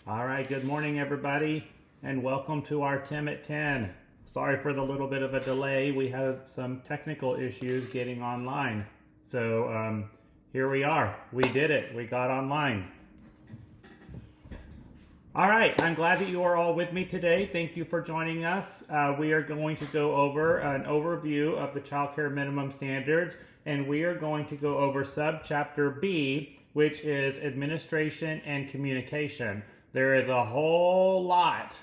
All right, good morning, everybody, and welcome to our Tim at 10. Sorry for the little bit of a delay. We had some technical issues getting online. So here we are. We did it. We got online. All right, I'm glad that you are all with me today. Thank you for joining us. We are going to go over an overview of the Childcare Minimum Standards, and we are going to go over subchapter B, which is administration and communication. There is a whole lot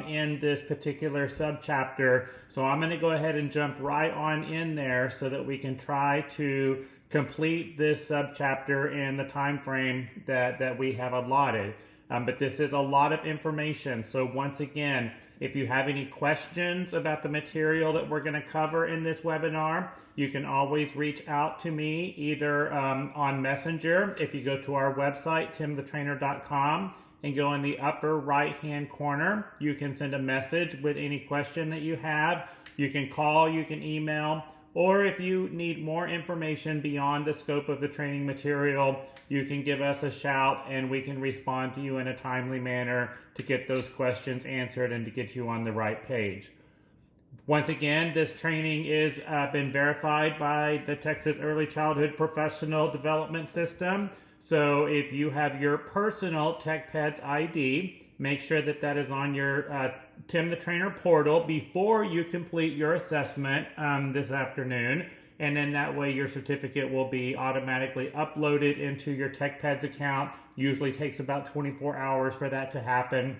in this particular subchapter, so I'm going to go ahead and jump right on in there so that we can try to complete this subchapter in the time frame that we have allotted. But this is a lot of information. So once again, if you have any questions about the material that we're going to cover in this webinar, you can always reach out to me either on Messenger. If you go to our website, timthetrainer.com, and go in the upper right-hand corner, you can send a message with any question that you have. You can call, you can email, or if you need more information beyond the scope of the training material, you can give us a shout and we can respond to you in a timely manner to get those questions answered and to get you on the right page. Once again, this training is been verified by the Texas Early Childhood Professional Development System. So if you have your personal TechPeds ID, make sure that that is on your Tim the Trainer portal before you complete your assessment this afternoon. And then that way your certificate will be automatically uploaded into your TechPeds account. Usually takes about 24 hours for that to happen,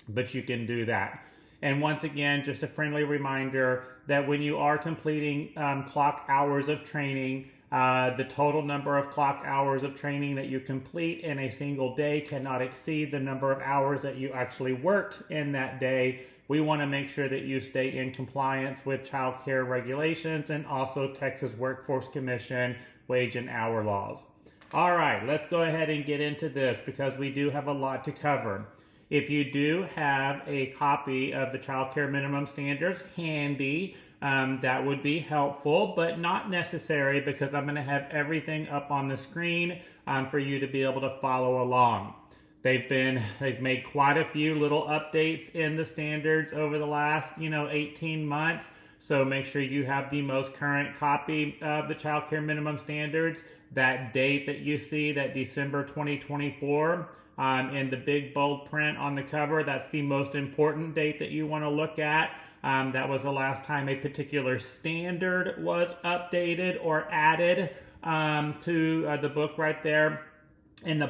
but you can do that. And once again, just a friendly reminder that when you are completing clock hours of training, the total number of clock hours of training that you complete in a single day cannot exceed the number of hours that you actually worked in that day. We want to make sure that you stay in compliance with child care regulations and also Texas Workforce Commission wage and hour laws. All right, let's go ahead and get into this because we do have a lot to cover. If you do have a copy of the Child Care Minimum Standards handy, that would be helpful, but not necessary because I'm going to have everything up on the screen for you to be able to follow along. They've made quite a few little updates in the standards over the last 18 months. So make sure you have the most current copy of the Child Care Minimum Standards. That date that you see, that December 2024, in the big bold print on the cover, that's the most important date that you want to look at. That was the last time a particular standard was updated or added to the book right there. In the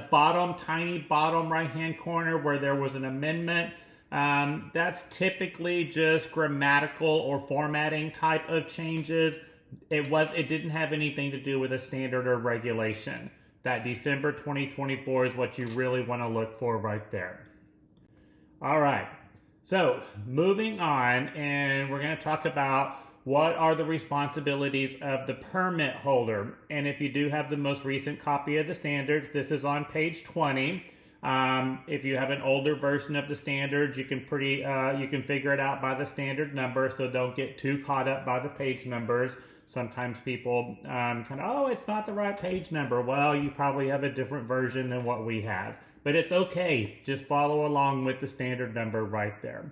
tiny bottom right-hand corner where there was an amendment, that's typically just grammatical or formatting type of changes. It didn't have anything to do with a standard or regulation. That December 2024 is what you really want to look for right there. All right. So moving on, and we're going to talk about what are the responsibilities of the permit holder. And if you do have the most recent copy of the standards, this is on page 20. If you have an older version of the standards, you can figure it out by the standard number, so don't get too caught up by the page numbers. Sometimes people it's not the right page number. Well, you probably have a different version than what we have. But it's okay. Just follow along with the standard number right there.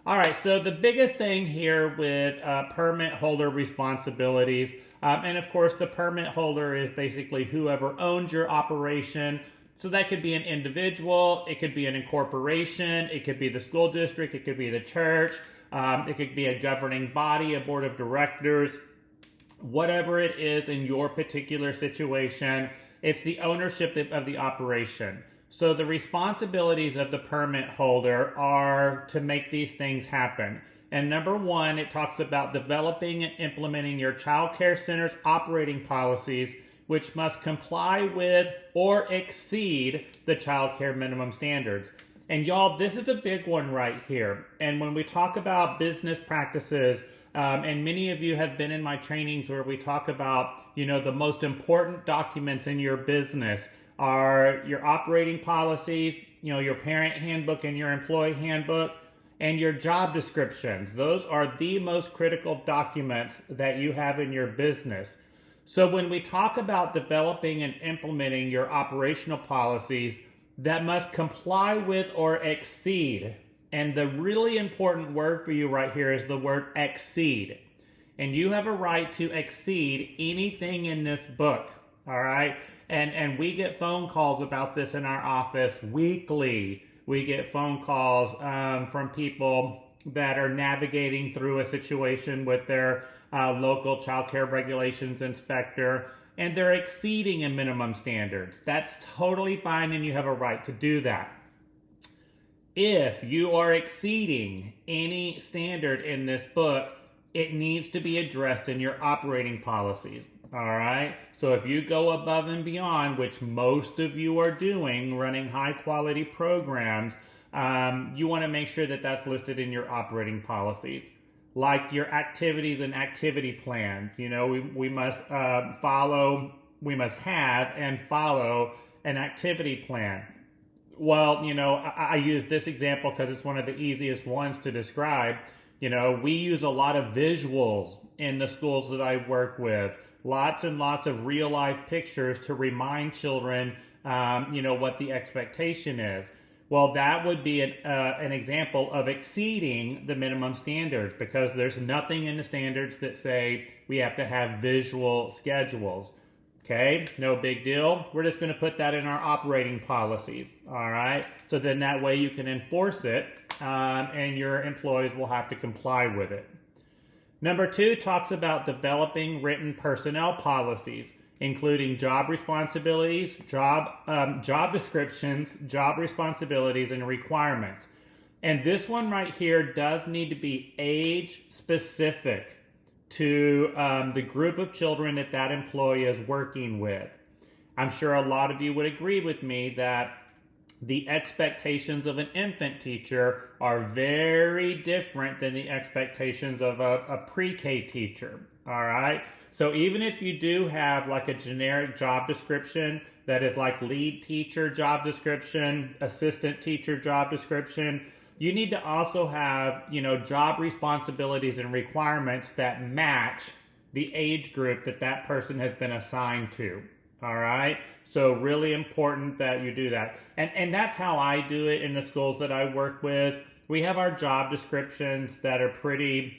All right, so the biggest thing here with permit holder responsibilities, and of course the permit holder is basically whoever owns your operation. So that could be an individual, it could be an incorporation, it could be the school district, it could be the church, it could be a governing body, a board of directors. Whatever it is in your particular situation, it's the ownership of the operation. So the responsibilities of the permit holder are to make these things happen. And number one, it talks about developing and implementing your child care center's operating policies, which must comply with or exceed the child care minimum standards. And y'all, this is a big one right here. And when we talk about business practices, and many of you have been in my trainings where we talk about, the most important documents in your business are your operating policies, your parent handbook and your employee handbook, and your job descriptions. Those are the most critical documents that you have in your business. So when we talk about developing and implementing your operational policies, that must comply with or exceed. And the really important word for you right here is the word exceed. And you have a right to exceed anything in this book, all right? And we get phone calls about this in our office weekly. We get phone calls from people that are navigating through a situation with their local child care regulations inspector, and they're exceeding a minimum standards. That's totally fine, and you have a right to do that. If you are exceeding any standard in this book, it needs to be addressed in your operating policies. All right. So if you go above and beyond, which most of you are doing, running high quality programs, you want to make sure that that's listed in your operating policies. Like your activities and activity plans. You know, we must have and follow an activity plan. Well, you know, I use this example because it's one of the easiest ones to describe. You know, we use a lot of visuals in the schools that I work with. Lots and lots of real life pictures to remind children, you know, what the expectation is. Well, that would be an example of exceeding the minimum standards, because there's nothing in the standards that say we have to have visual schedules. Okay, no big deal. We're just going to put that in our operating policies. All right, so then that way you can enforce it, and your employees will have to comply with it. Number 2 talks about developing written personnel policies, including job responsibilities, job descriptions, job responsibilities, and requirements. And this one right here does need to be age specific to the group of children that that employee is working with. I'm sure a lot of you would agree with me that the expectations of an infant teacher are very different than the expectations of a pre-K teacher, all right? So even if you do have like a generic job description that is like lead teacher job description, assistant teacher job description, you need to also have, you know, job responsibilities and requirements that match the age group that that person has been assigned to. All right. So really important that you do that. And that's how I do it in the schools that I work with. We have our job descriptions that are pretty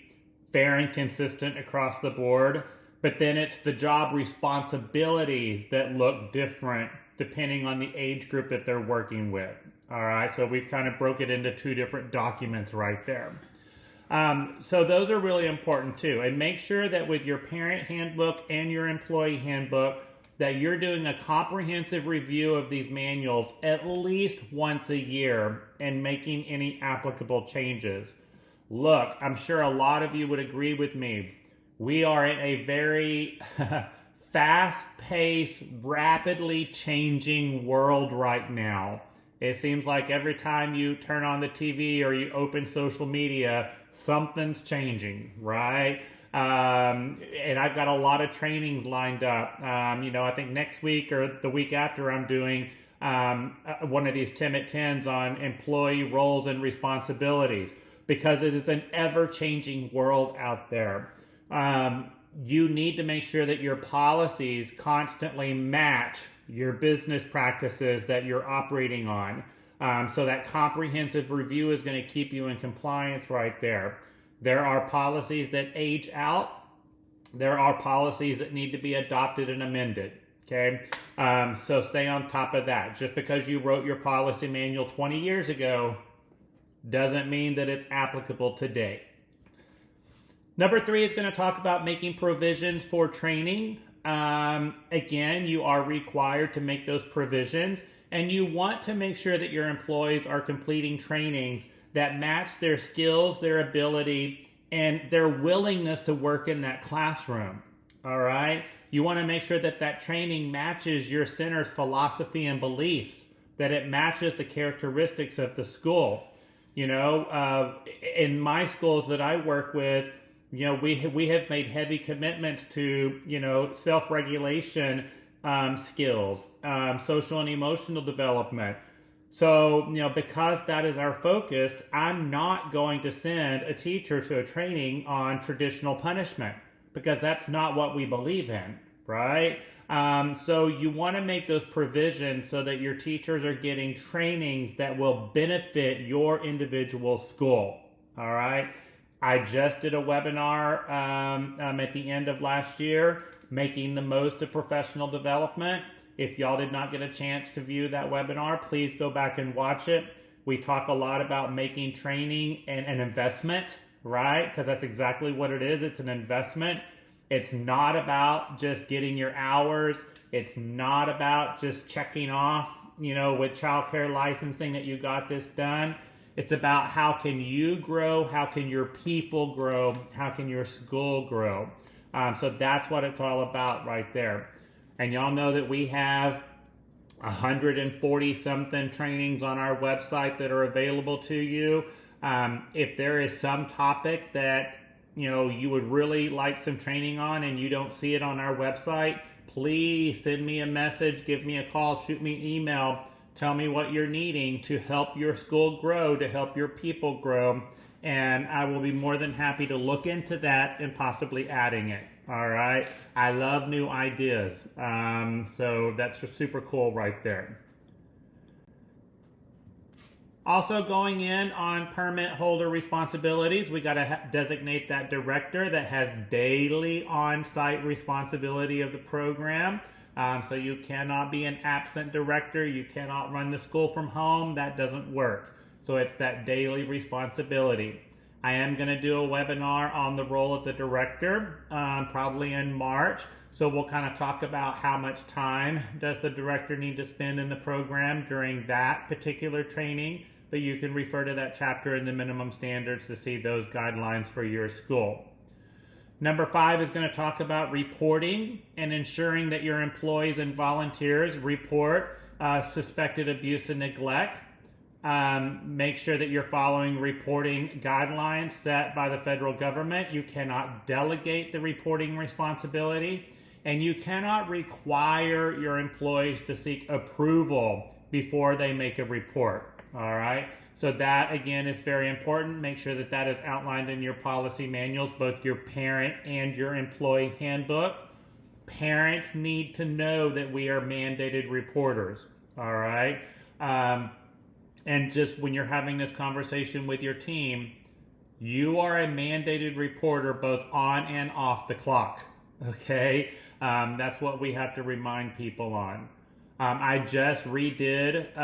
fair and consistent across the board, but then it's the job responsibilities that look different depending on the age group that they're working with. All right. So we've kind of broke it into 2 different documents right there. So those are really important too. And make sure that with your parent handbook and your employee handbook, that you're doing a comprehensive review of these manuals at least once a year and making any applicable changes. Look, I'm sure a lot of you would agree with me. We are in a very fast-paced, rapidly changing world right now. It seems like every time you turn on the TV or you open social media, something's changing, right? And I've got a lot of trainings lined up. You know, I think next week or the week after I'm doing one of these 10 at 10s on employee roles and responsibilities, because it is an ever-changing world out there. You need to make sure that your policies constantly match your business practices that you're operating on. So that comprehensive review is going to keep you in compliance right there. There are policies that age out. There are policies that need to be adopted and amended. Okay, so stay on top of that. Just because you wrote your policy manual 20 years ago doesn't mean that it's applicable today. Number 3 is going to talk about making provisions for training. Again, you are required to make those provisions, and you want to make sure that your employees are completing trainings that match their skills, their ability, and their willingness to work in that classroom. All right? You want to make sure that that training matches your center's philosophy and beliefs, that it matches the characteristics of the school. You know, in my schools that I work with, you know, we have made heavy commitments to, you know, self-regulation skills, social and emotional development. So, you know, because that is our focus, I'm not going to send a teacher to a training on traditional punishment, because that's not what we believe in, right? So you want to make those provisions so that your teachers are getting trainings that will benefit your individual school. All right. I just did a webinar at the end of last year, making the most of professional development. If y'all did not get a chance to view that webinar, please go back and watch it. We talk a lot about making training an investment, right? Because that's exactly what it is. It's an investment. It's not about just getting your hours. It's not about just checking off, with childcare licensing that you got this done. It's about how can you grow, how can your people grow, how can your school grow. So that's what it's all about right there. And y'all know that we have 140 something trainings on our website that are available to you. If there is some topic that you would really like some training on and you don't see it on our website, please send me a message, give me a call, shoot me an email, tell me what you're needing to help your school grow, to help your people grow, and I will be more than happy to look into that and possibly adding it. All right. I love new ideas. So that's super cool right there. Also going in on permit holder responsibilities, we got to designate that director that has daily on-site responsibility of the program. So you cannot be an absent director. You cannot run the school from home. That doesn't work. So it's that daily responsibility. I am going to do a webinar on the role of the director, probably in March. So we'll kind of talk about how much time does the director need to spend in the program during that particular training. But you can refer to that chapter in the minimum standards to see those guidelines for your school. Number 5 is going to talk about reporting and ensuring that your employees and volunteers report suspected abuse and neglect. Make sure that you're following reporting guidelines set by the federal government. You cannot delegate the reporting responsibility, and you cannot require your employees to seek approval before they make a report. All right. So that, again, is very important. Make sure that that is outlined in your policy manuals, both your parent and your employee handbook. Parents need to know that we are mandated reporters. All right. And just when you're having this conversation with your team, you are a mandated reporter both on and off the clock. Okay. That's what we have to remind people on. I just redid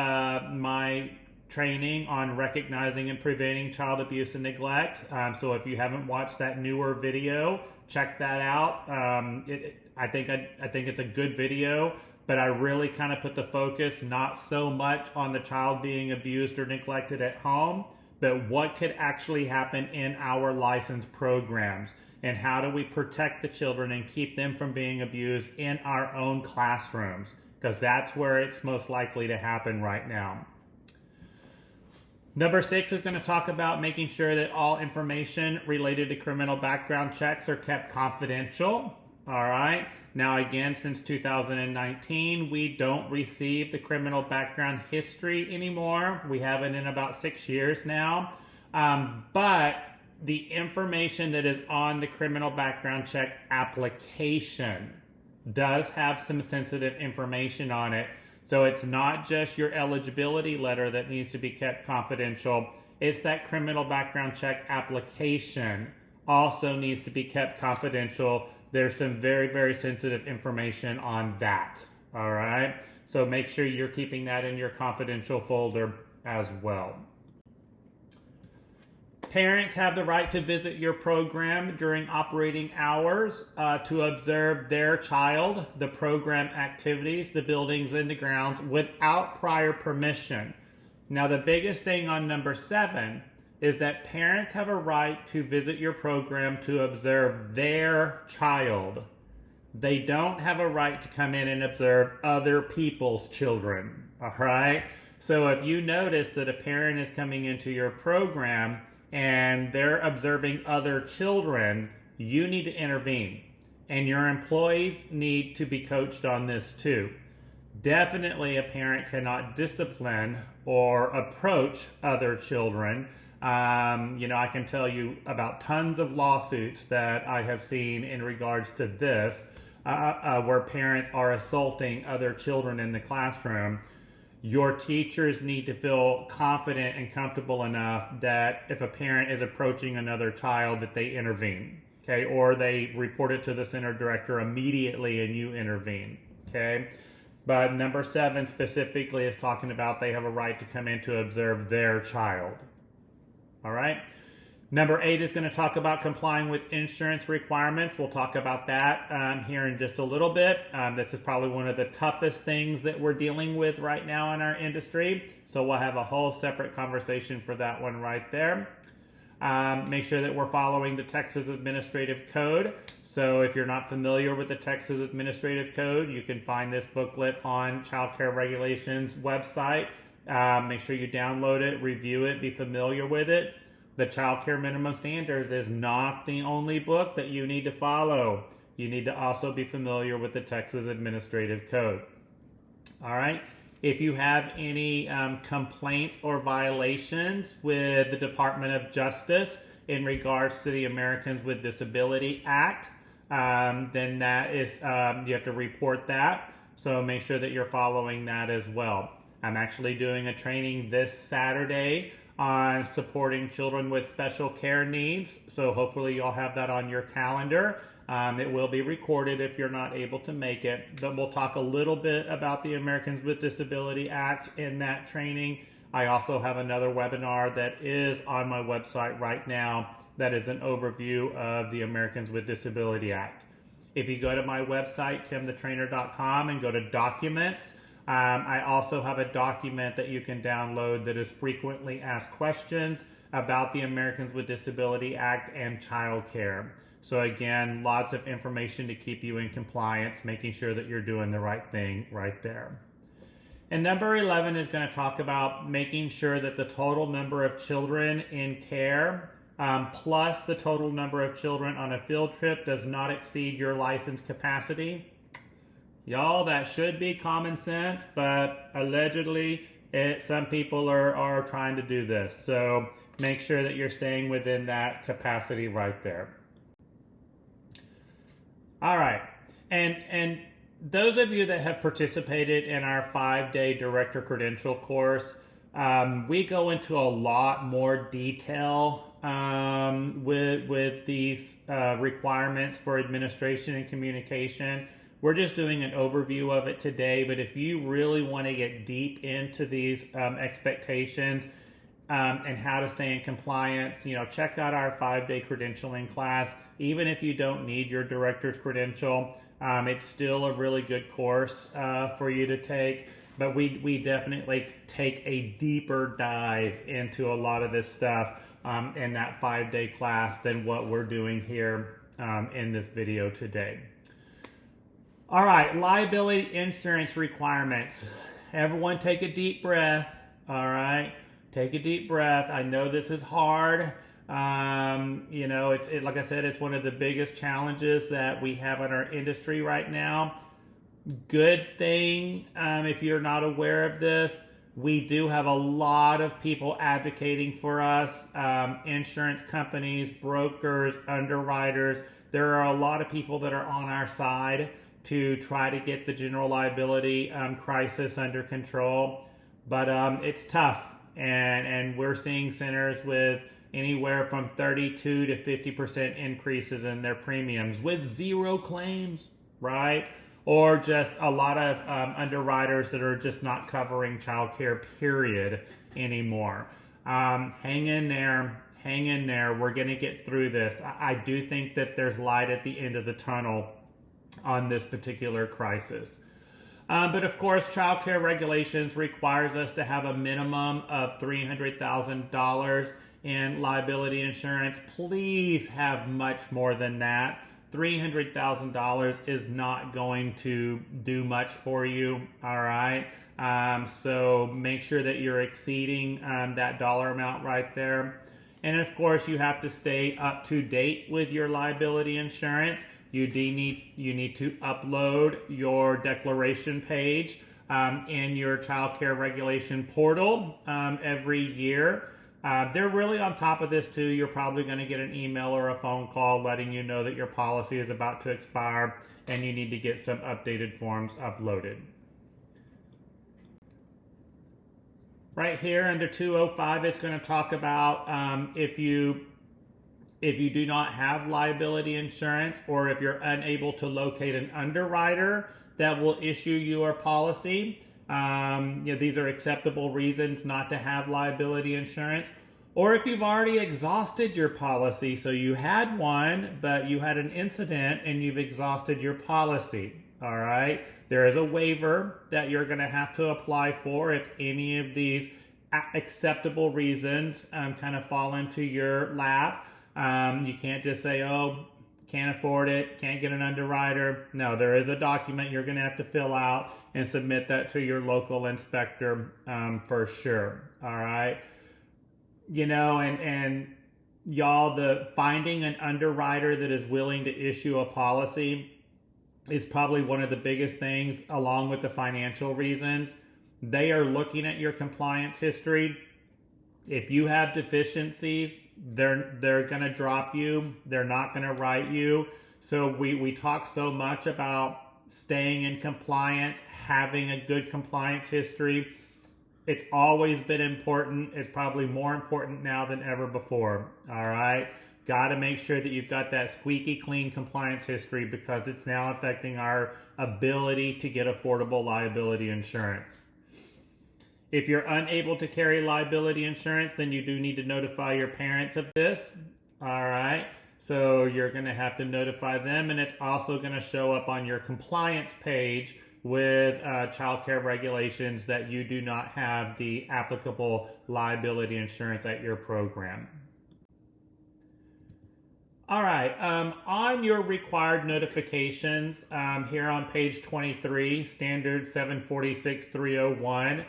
my training on recognizing and preventing child abuse and neglect. So if you haven't watched that newer video, check that out. I think it's a good video, but I really kind of put the focus not so much on the child being abused or neglected at home, but what could actually happen in our licensed programs, and how do we protect the children and keep them from being abused in our own classrooms, because that's where it's most likely to happen right now. Number 6 is going to talk about making sure that all information related to criminal background checks are kept confidential. All right. Now, again, since 2019, we don't receive the criminal background history anymore. We haven't in about 6 years now. But the information that is on the criminal background check application does have some sensitive information on it. So it's not just your eligibility letter that needs to be kept confidential. It's that criminal background check application also needs to be kept confidential. There's some very, very sensitive information on that. All right. So make sure you're keeping that in your confidential folder as well. Parents have the right to visit your program during operating hours to observe their child, the program activities, the buildings and the grounds without prior permission. Now, the biggest thing on number 7 is that parents have a right to visit your program to observe their child. They don't have a right to come in and observe other people's children. All right? So if you notice that a parent is coming into your program and they're observing other children, you need to intervene. And your employees need to be coached on this too. Definitely a parent cannot discipline or approach other children. I can tell you about tons of lawsuits that I have seen in regards to this. where parents are assaulting other children in the classroom, your teachers need to feel confident and comfortable enough that if a parent is approaching another child, that they intervene, okay? Or they report it to the center director immediately and you intervene, okay? But number 7 specifically is talking about they have a right to come in to observe their child, all right? Number 8 is going to talk about complying with insurance requirements. We'll talk about that here in just a little bit. This is probably one of the toughest things that we're dealing with right now in our industry. So we'll have a whole separate conversation for that one right there. Make sure that we're following the Texas Administrative Code. So if you're not familiar with the Texas Administrative Code, you can find this booklet on Child Care Regulations website. Make sure you download it, review it, be familiar with it. The Child Care Minimum Standards is not the only book that you need to follow. You need to also be familiar with the Texas Administrative Code. All right. If you have any complaints or violations with the Department of Justice in regards to the Americans with Disability Act, then that is, you have to report that. So make sure that you're following that as well. I'm actually doing a training this Saturday on supporting children with special care needs. So hopefully you'll have that on your calendar. It will be recorded if you're not able to make it, but we'll talk a little bit about the Americans with Disability Act in that training. I also have another webinar that is on my website right now that is an overview of the Americans with Disability Act. If you go to my website, timthetrainer.com, and go to documents, I also have a document that you can download that is frequently asked questions about the Americans with Disability Act and child care. So again, lots of information to keep you in compliance, making sure that you're doing the right thing right there. And number 11 is going to talk about making sure that the total number of children in care plus the total number of children on a field trip does not exceed your license capacity. Y'all, that should be common sense, but allegedly some people are trying to do this. So make sure that you're staying within that capacity right there. All right, and those of you that have participated in our 5-day director credential course, we go into a lot more detail with these requirements for administration and communication. We're just doing an overview of it today, but if you really want to get deep into these expectations and how to stay in compliance, check out our 5-day credentialing class. Even if you don't need your director's credential, it's still a really good course for you to take. But we definitely take a deeper dive into a lot of this stuff in that 5-day class than what we're doing here in this video today. All right, liability insurance requirements. Everyone take a deep breath, all right? Take a deep breath. I know this is hard. It's like I said, it's one of the biggest challenges that we have in our industry right now. Good thing, if you're not aware of this, we do have a lot of people advocating for us, insurance companies, brokers, underwriters. There are a lot of people that are on our side to try to get the general liability crisis under control. But it's tough, and we're seeing centers with anywhere from 32 to 50% increases in their premiums with zero claims, right? Or just a lot of underwriters that are just not covering childcare, period, anymore. Hang in there. We're going to get through this. I do think that there's light at the end of the tunnel on this particular crisis. But of course, child care regulations requires us to have a minimum of $300,000 in liability insurance. Please have much more than that. $300,000 is not going to do much for you, all right? So make sure that you're exceeding that dollar amount right there. And of course, you have to stay up to date with your liability insurance. You need to upload your declaration page in your child care regulation portal every year. They're really on top of this too. You're probably going to get an email or a phone call letting you know that your policy is about to expire and you need to get some updated forms uploaded. Right here under 205, it's going to talk about if you do not have liability insurance, or if you're unable to locate an underwriter that will issue your policy. These are acceptable reasons not to have liability insurance. Or if you've already exhausted your policy, so you had one, but you had an incident and you've exhausted your policy. All right. There is a waiver that you're going to have to apply for if any of these acceptable reasons kind of fall into your lap. You can't just say, oh, can't afford it, can't get an underwriter. No, there is a document you're going to have to fill out and submit that to your local inspector for sure. All right. And y'all, the finding an underwriter that is willing to issue a policy is probably one of the biggest things, along with the financial reasons. They are looking at your compliance history. If you have deficiencies, they're going to drop you. They're not going to write you. So we talk so much about staying in compliance, having a good compliance history. It's always been important. It's probably more important now than ever before. All right. Got to make sure that you've got that squeaky clean compliance history, because it's now affecting our ability to get affordable liability insurance. If you're unable to carry liability insurance, then you do need to notify your parents of this. All right. So you're going to have to notify them, and it's also going to show up on your compliance page with childcare regulations that you do not have the applicable liability insurance at your program. All right, on your required notifications, here on page 23, standard 746-301,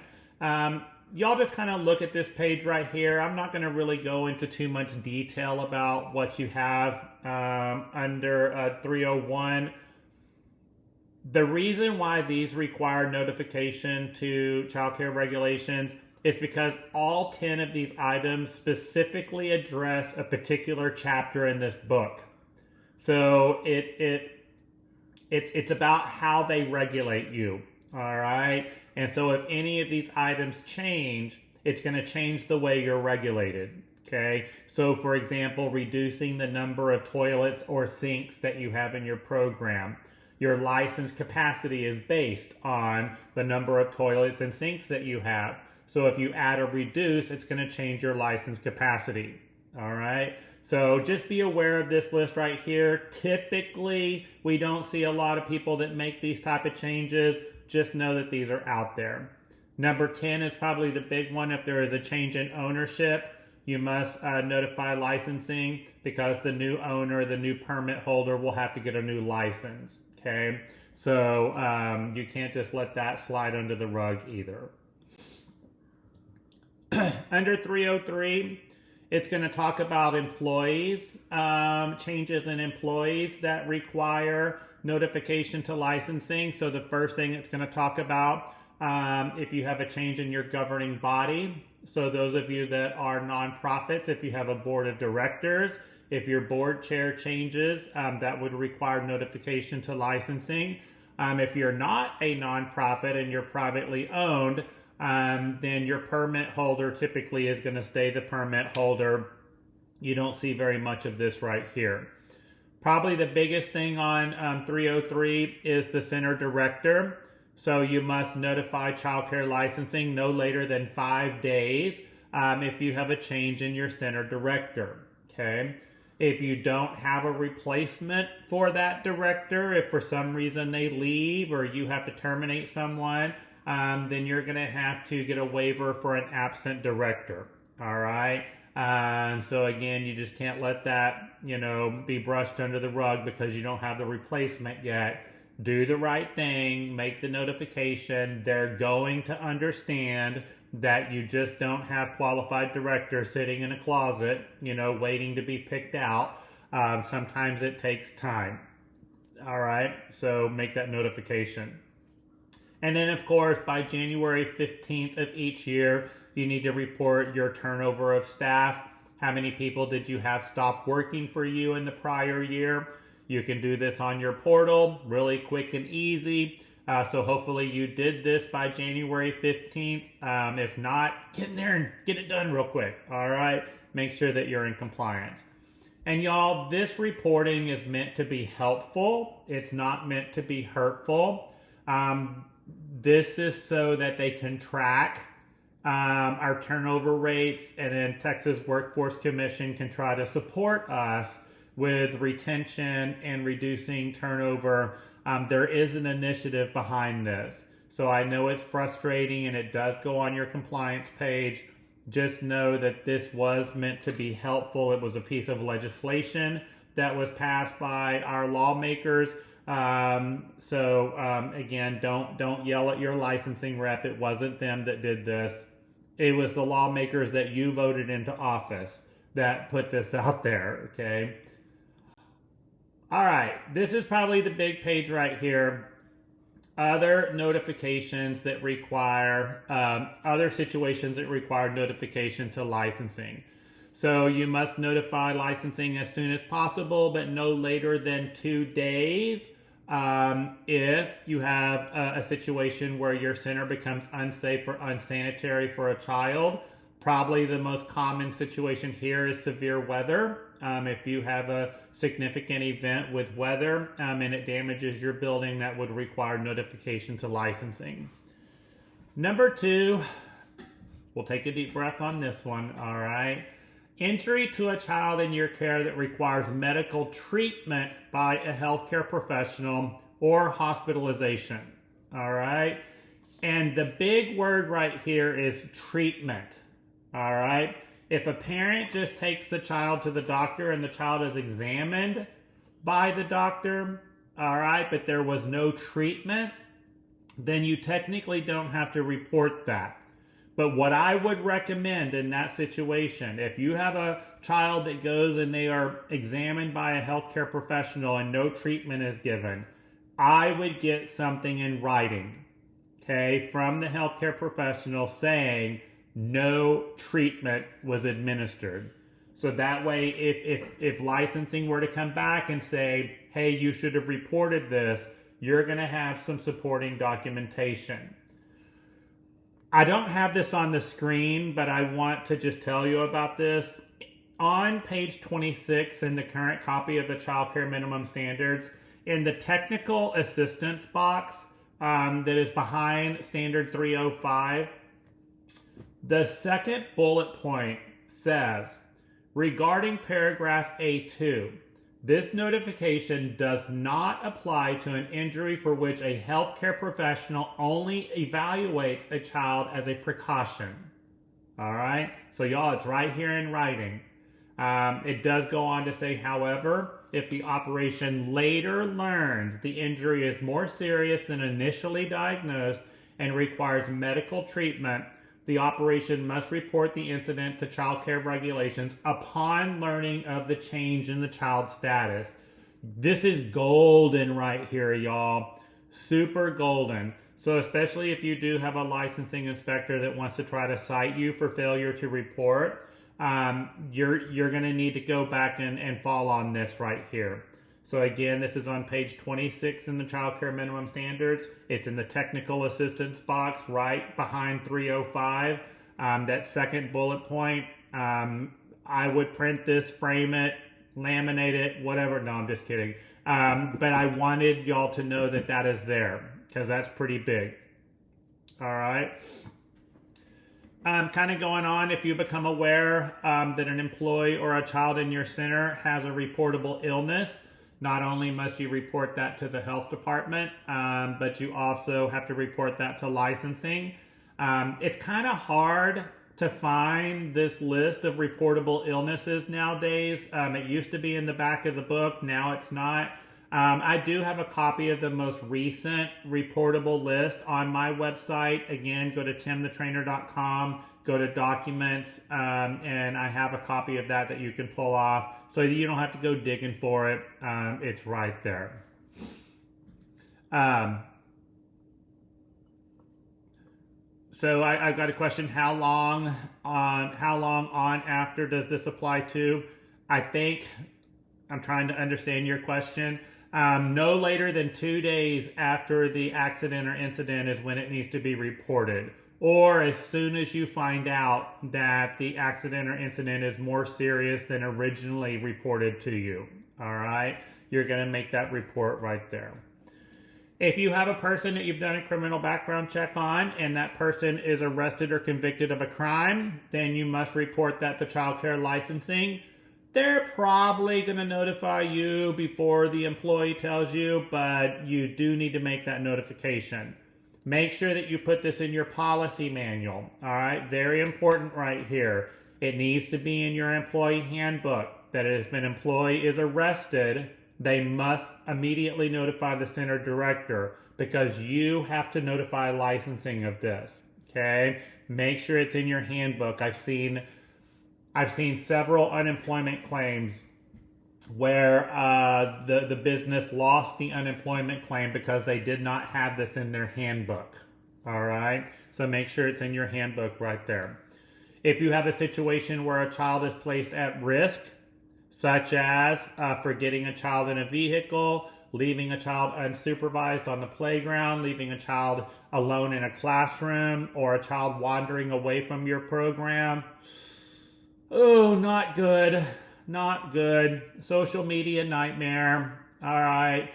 y'all just kind of look at this page right here. I'm not going to really go into too much detail about what you have under 301. The reason why these require notification to childcare regulations is because all 10 of these items specifically address a particular chapter in this book. So it's about how they regulate you, all right? And so if any of these items change, it's going to change the way you're regulated, okay? So for example, reducing the number of toilets or sinks that you have in your program. Your license capacity is based on the number of toilets and sinks that you have. So if you add or reduce, it's going to change your license capacity. All right. So just be aware of this list right here. Typically, we don't see a lot of people that make these type of changes. Just know that these are out there. Number 10 is probably the big one. If there is a change in ownership, you must notify licensing, because the new owner, the new permit holder, will have to get a new license. Okay. So you can't just let that slide under the rug either. Under 303, it's going to talk about employees, changes in employees that require notification to licensing. So the first thing it's going to talk about, if you have a change in your governing body. So those of you that are nonprofits, if you have a board of directors, if your board chair changes, that would require notification to licensing. If you're not a nonprofit and you're privately owned, then your permit holder typically is going to stay the permit holder. You don't see very much of this right here. Probably the biggest thing on 303 is the center director. So you must notify childcare licensing no later than 5 days if you have a change in your center director. Okay. If you don't have a replacement for that director, if for some reason they leave or you have to terminate someone, then you're going to have to get a waiver for an absent director. All right. So again, you just can't let that, be brushed under the rug because you don't have the replacement yet. Do the right thing, make the notification. They're going to understand that you just don't have qualified directors sitting in a closet, waiting to be picked out. Sometimes it takes time. All right. So make that notification. And then, of course, by January 15th of each year, You need to report your turnover of staff. How many people did you have stop working for you in the prior year? You can do this on your portal, really quick and easy. So hopefully you did this by January 15th. If not, get in there and get it done real quick. All right. Make sure that you're in compliance. And y'all, this reporting is meant to be helpful. It's not meant to be hurtful. This is so that they can track our turnover rates, and then Texas Workforce Commission can try to support us with retention and reducing turnover. There is an initiative behind this. So I know it's frustrating and it does go on your compliance page. Just know that this was meant to be helpful. It was a piece of legislation that was passed by our lawmakers. Again, don't yell at your licensing rep. It wasn't them that did this. It was the lawmakers that you voted into office that put this out there, okay? All right, this is probably the big page right here. Other notifications that require, other situations that require notification to licensing. So you must notify licensing as soon as possible, but no later than 2 days. If you have a situation where your center becomes unsafe or unsanitary for a child, probably the most common situation here is severe weather. If you have a significant event with weather and it damages your building, that would require notification to licensing. Number 2, we'll take a deep breath on this one, all right? Entry to a child in your care that requires medical treatment by a healthcare professional or hospitalization, all right? And the big word right here is treatment, all right? If a parent just takes the child to the doctor and the child is examined by the doctor, all right, but there was no treatment, then you technically don't have to report that. But what I would recommend in that situation, if you have a child that goes and they are examined by a healthcare professional and no treatment is given, I would get something in writing, okay, from the healthcare professional saying no treatment was administered. So that way, if licensing were to come back and say, hey, you should have reported this, you're going to have some supporting documentation. I don't have this on the screen, but I want to just tell you about this. On page 26 in the current copy of the Childcare Minimum Standards, in the technical assistance box that is behind Standard 305, the second bullet point says, regarding paragraph A2, this notification does not apply to an injury for which a healthcare professional only evaluates a child as a precaution. All right? So y'all, it's right here in writing. It does go on to say, however, if the operation later learns the injury is more serious than initially diagnosed and requires medical treatment, the operation must report the incident to child care regulations upon learning of the change in the child's status. This is golden right here, y'all. Super golden. So especially if you do have a licensing inspector that wants to try to cite you for failure to report, you're going to need to go back and fall on this right here. So again, this is on page 26 in the Childcare Minimum Standards. It's in the technical assistance box right behind 305. That second bullet point, I would print this, frame it, laminate it, whatever. No, I'm just kidding. But I wanted y'all to know that that is there because that's pretty big. All right. Kind of going on, if you become aware that an employee or a child in your center has a reportable illness, not only must you report that to the health department, but you also have to report that to licensing. It's kind of hard to find this list of reportable illnesses nowadays. It used to be in the back of the book. Now it's not. I do have a copy of the most recent reportable list on my website. Again, go to timthetrainer.com, go to documents, and I have a copy of that you can pull off so that you don't have to go digging for it. It's right there. So I've got a question. How long on after does this apply to? I think I'm trying to understand your question. No later than 2 days after the accident or incident is when it needs to be reported, or as soon as you find out that the accident or incident is more serious than originally reported to you. All right, you're going to make that report right there. If you have a person that you've done a criminal background check on and that person is arrested or convicted of a crime, then you must report that to child care licensing. They're probably going to notify you before the employee tells you, but you do need to make that notification. Make sure that you put this in your policy manual. All right, very important right here. It needs to be in your employee handbook that if an employee is arrested, they must immediately notify the center director because you have to notify licensing of this. Okay, make sure it's in your handbook. I've seen several unemployment claims where the business lost the unemployment claim because they did not have this in their handbook. All right, so make sure it's in your handbook right there. If you have a situation where a child is placed at risk, such as forgetting a child in a vehicle, leaving a child unsupervised on the playground, leaving a child alone in a classroom, or a child wandering away from your program. Oh, not good. Not good. Social media nightmare. All right.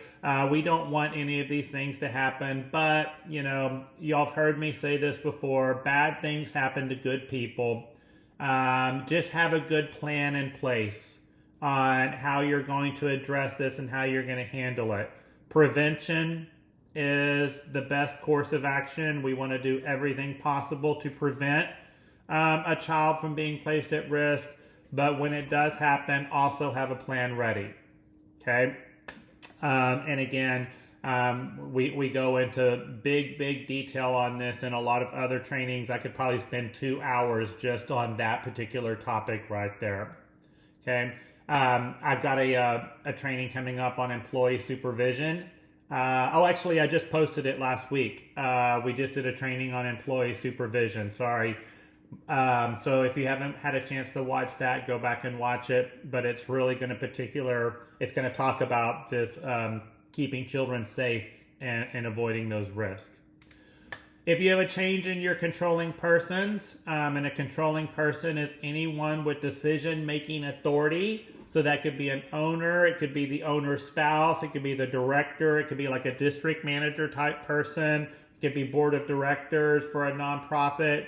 We don't want any of these things to happen, but, y'all have heard me say this before. Bad things happen to good people. Just have a good plan in place on how you're going to address this and how you're going to handle it. Prevention is the best course of action. We want to do everything possible to prevent a child from being placed at risk, but when it does happen, also have a plan ready. Okay? And again, we go into big detail on this and a lot of other trainings. I could probably spend 2 hours just on that particular topic right there. Okay? I've got a training coming up on employee supervision. Actually, I just posted it last week. We just did a training on employee supervision. Sorry. So if you haven't had a chance to watch that, go back and watch it. But it's really going to talk about this keeping children safe and avoiding those risks. If you have a change in your controlling persons, and a controlling person is anyone with decision-making authority, so that could be an owner, it could be the owner's spouse, it could be the director, it could be like a district manager type person, it could be board of directors for a nonprofit.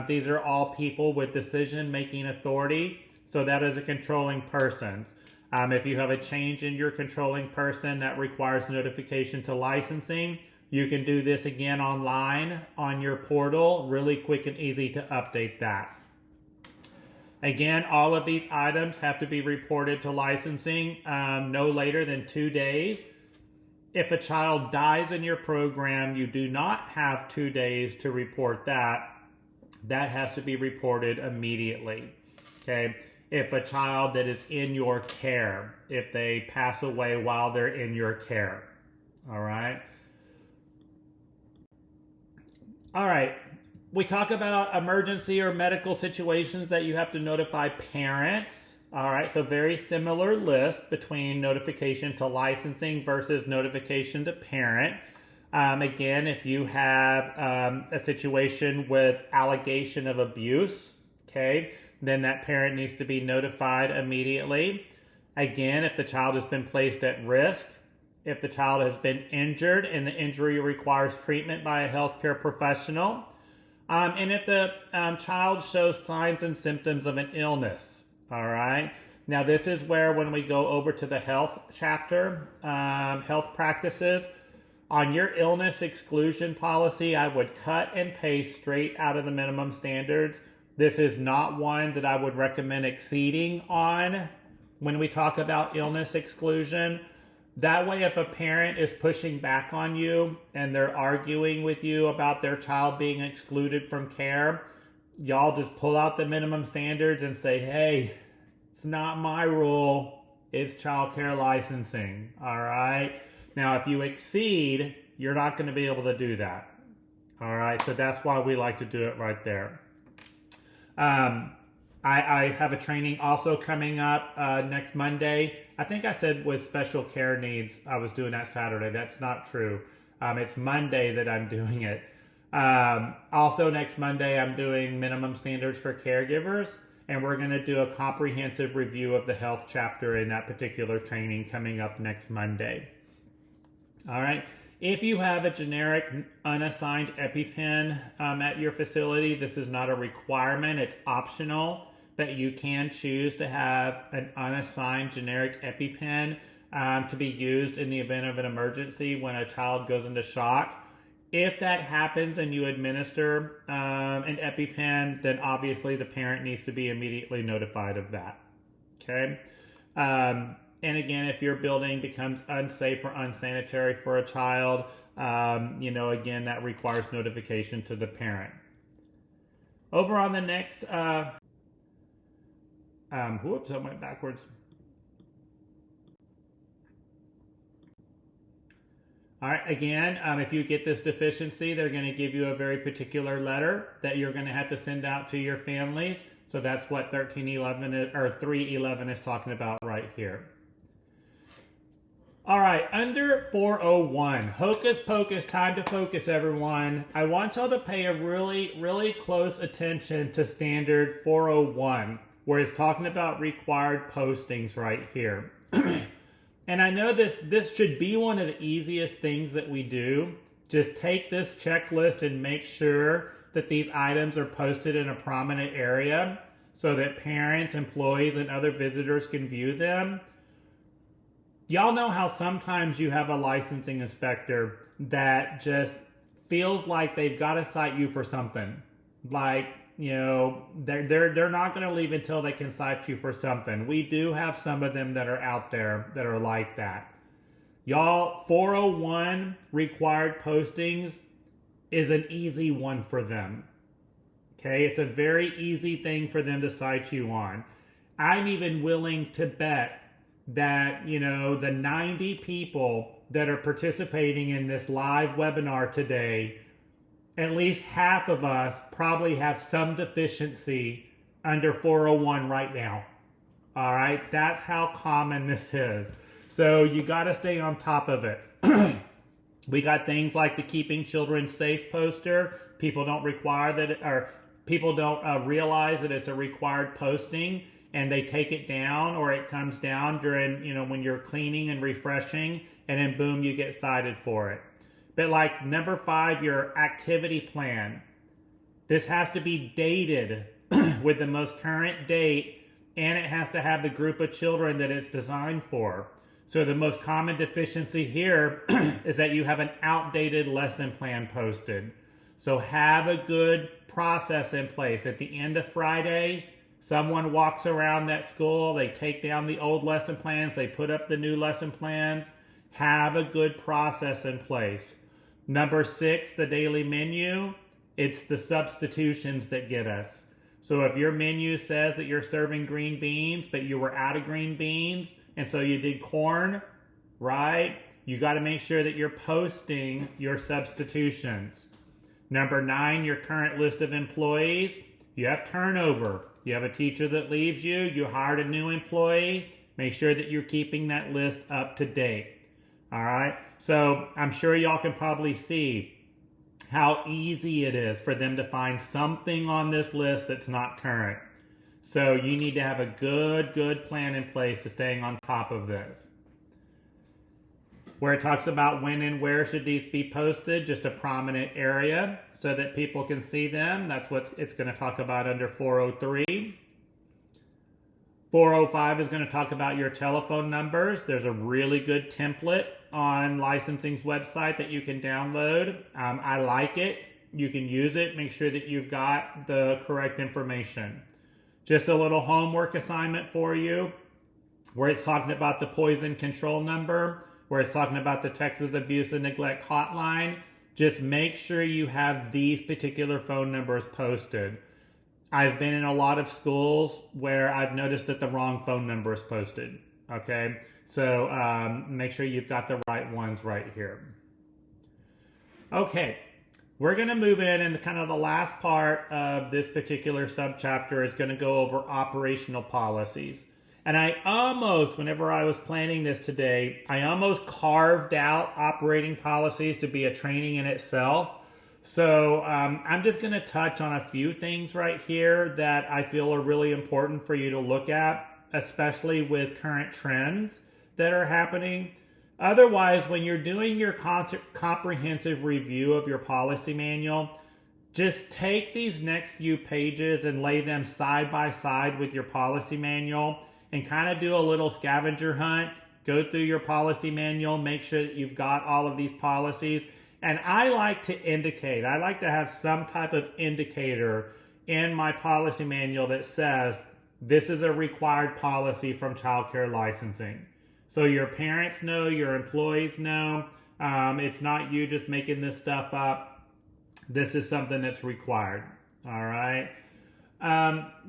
These are all people with decision-making authority, so that is a controlling person. If you have a change in your controlling person that requires notification to licensing, you can do this again online on your portal. Really quick and easy to update that. Again, all of these items have to be reported to licensing no later than 2 days. If a child dies in your program, you do not have 2 days to report that. That has to be reported immediately. Okay. If a child that is in your care, if they pass away while they're in your care. All right. All right. We talk about emergency or medical situations that you have to notify parents. All right, so very similar list between notification to licensing versus notification to parent. Again, if you have a situation with allegation of abuse, okay, then that parent needs to be notified immediately. Again, if the child has been placed at risk, if the child has been injured and the injury requires treatment by a healthcare professional, and if the child shows signs and symptoms of an illness. All right. Now, this is where when we go over to the health chapter, health practices, on your illness exclusion policy, I would cut and paste straight out of the minimum standards. This is not one that I would recommend exceeding on when we talk about illness exclusion. That way, if a parent is pushing back on you and they're arguing with you about their child being excluded from care, y'all just pull out the minimum standards and say, hey, it's not my rule, it's child care licensing, all right? Now, if you exceed, you're not going to be able to do that, All right, so that's why we like to do it right there. I have a training also coming up next Monday. I think I said with special care needs, I was doing that Saturday. That's not true. It's Monday that I'm doing it. Also next Monday, I'm doing minimum standards for caregivers, and we're going to do a comprehensive review of the health chapter in that particular training coming up next Monday. All right. If you have a generic unassigned EpiPen at your facility, this is not a requirement, it's optional, but you can choose to have an unassigned generic EpiPen to be used in the event of an emergency when a child goes into shock. If that happens and you administer an EpiPen, then obviously the parent needs to be immediately notified of that. Okay? And again, if your building becomes unsafe or unsanitary for a child, again, that requires notification to the parent. Over on the next, whoops, I went backwards. All right, again, if you get this deficiency, they're going to give you a very particular letter that you're going to have to send out to your families. So that's what 311 is talking about right here. All right, under 401, hocus pocus, time to focus, everyone. I want y'all to pay a really, really close attention to standard 401, where it's talking about required postings right here. And I know this should be one of the easiest things that we do. Just take this checklist and make sure that these items are posted in a prominent area so that parents, employees, and other visitors can view them. Y'all know how sometimes you have a licensing inspector that just feels like they've got to cite you for something. Like, they're not going to leave until they can cite you for something. We do have some of them that are out there that are like that. Y'all, 401 required postings is an easy one for them. Okay, it's a very easy thing for them to cite you on. I'm even willing to bet that, the 90 people that are participating in this live webinar today, at least half of us probably have some deficiency under 401 right now. All right, that's how common this is. So you got to stay on top of it. We got things like the Keeping Children Safe poster. People don't realize that it's a required posting, and they take it down, or it comes down during, when you're cleaning and refreshing, and then boom, you get cited for it. But like number 5, your activity plan. This has to be dated with the most current date, and it has to have the group of children that it's designed for. So the most common deficiency here is that you have an outdated lesson plan posted. So have a good process in place. At the end of Friday, someone walks around that school, they take down the old lesson plans, they put up the new lesson plans. Have a good process in place. Number 6, the daily menu. It's the substitutions that get us. So if your menu says that you're serving green beans, but you were out of green beans, and so you did corn, right? You got to make sure that you're posting your substitutions. Number 9, your current list of employees. You have turnover. You have a teacher that leaves you. You hired a new employee. Make sure that you're keeping that list up to date. All right. So I'm sure y'all can probably see how easy it is for them to find something on this list that's not current. So you need to have a good plan in place to staying on top of this. Where it talks about when and where should these be posted, just a prominent area so that people can see them. That's what it's going to talk about under 403. 405 is going to talk about your telephone numbers. There's a really good template on licensing's website that you can download. I like it. You can use it. Make sure that you've got the correct information. Just a little homework assignment for you, where it's talking about the poison control number, where it's talking about the Texas Abuse and Neglect Hotline. Just make sure you have these particular phone numbers posted. I've been in a lot of schools where I've noticed that the wrong phone number is posted. Okay, so make sure you've got the right ones right here. Okay, We're going to move in, and kind of the last part of this particular subchapter is going to go over operational policies. And I almost, whenever I was planning this today, I almost carved out operating policies to be a training in itself. So I'm just going to touch on a few things right here that I feel are really important for you to look at, especially with current trends that are happening. Otherwise, when you're doing your comprehensive review of your policy manual, just take these next few pages and lay them side by side with your policy manual and kind of do a little scavenger hunt. Go through your policy manual, make sure that you've got all of these policies. And I like to have some type of indicator in my policy manual that says this is a required policy from childcare licensing. So your parents know, your employees know, it's not you just making this stuff up. This is something that's required, all right?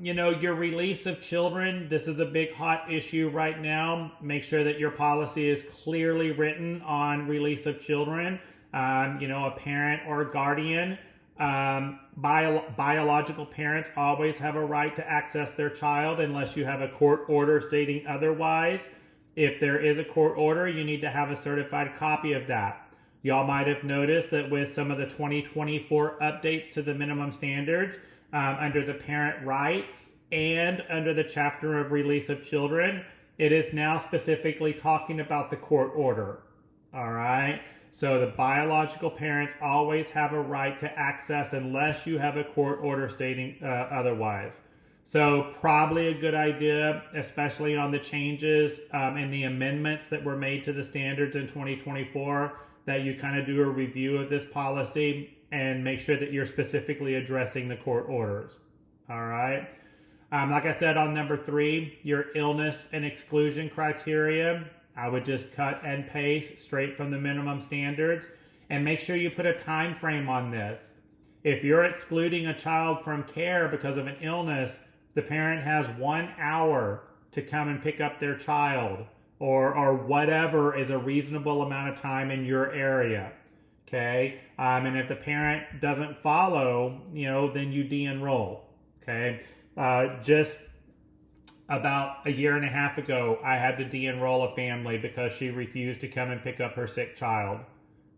Your release of children, this is a big hot issue right now. Make sure that your policy is clearly written on release of children. A parent or a guardian, biological parents always have a right to access their child unless you have a court order stating otherwise. If there is a court order, you need to have a certified copy of that. Y'all might have noticed that with some of the 2024 updates to the minimum standards, under the parent rights and under the chapter of release of children, it is now specifically talking about the court order. All right. So the biological parents always have a right to access unless you have a court order stating otherwise. So probably a good idea, especially on the changes and the amendments that were made to the standards in 2024, that you kind of do a review of this policy and make sure that you're specifically addressing the court orders. All right. Like I said on number 3, your illness and exclusion criteria, I would just cut and paste straight from the minimum standards and make sure you put a time frame on this. If you're excluding a child from care because of an illness, the parent has 1 hour to come and pick up their child, or whatever is a reasonable amount of time in your area. Okay. And if the parent doesn't follow, then you de-enroll. Okay. Just about a year and a half ago, I had to de-enroll a family because she refused to come and pick up her sick child.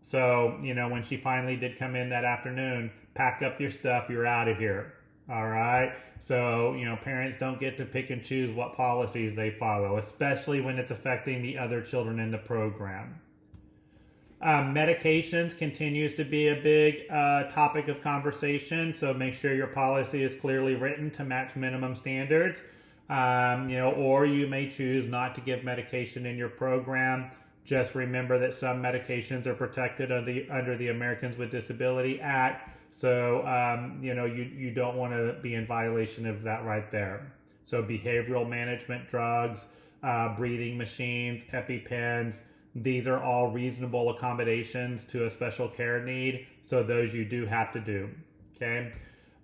So, when she finally did come in that afternoon, pack up your stuff, you're out of here. All right. So, parents don't get to pick and choose what policies they follow, especially when it's affecting the other children in the program. Medications continues to be a big topic of conversation. So make sure your policy is clearly written to match minimum standards. Or you may choose not to give medication in your program. Just remember that some medications are protected under the Americans with Disability Act. So, you don't want to be in violation of that right there. So behavioral management drugs, breathing machines, EpiPens, these are all reasonable accommodations to a special care need. So those you do have to do. Okay.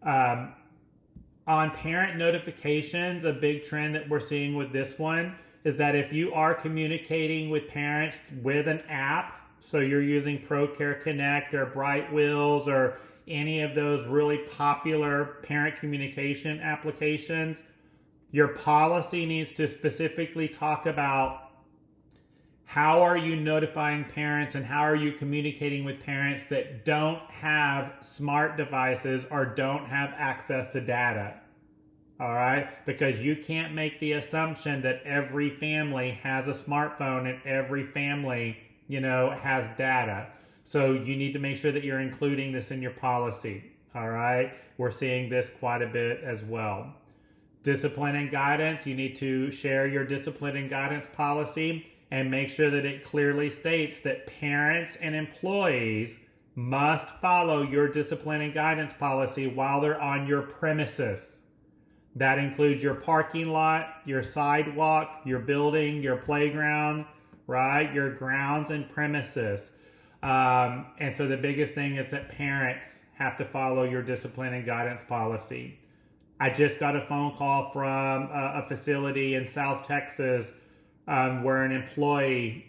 On parent notifications, a big trend that we're seeing with this one is that if you are communicating with parents with an app, so you're using ProCare Connect or Bright Wheels or any of those really popular parent communication applications, your policy needs to specifically talk about how are you notifying parents and how are you communicating with parents that don't have smart devices or don't have access to data. All right? Because you can't make the assumption that every family has a smartphone and every family, has data. So you need to make sure that you're including this in your policy. All right? We're seeing this quite a bit as well. Discipline and guidance, you need to share your discipline and guidance policy and make sure that it clearly states that parents and employees must follow your discipline and guidance policy while they're on your premises. That includes your parking lot, your sidewalk, your building, your playground, right? Your grounds and premises. And so the biggest thing is that parents have to follow your discipline and guidance policy. I just got a phone call from a facility in South Texas where an employee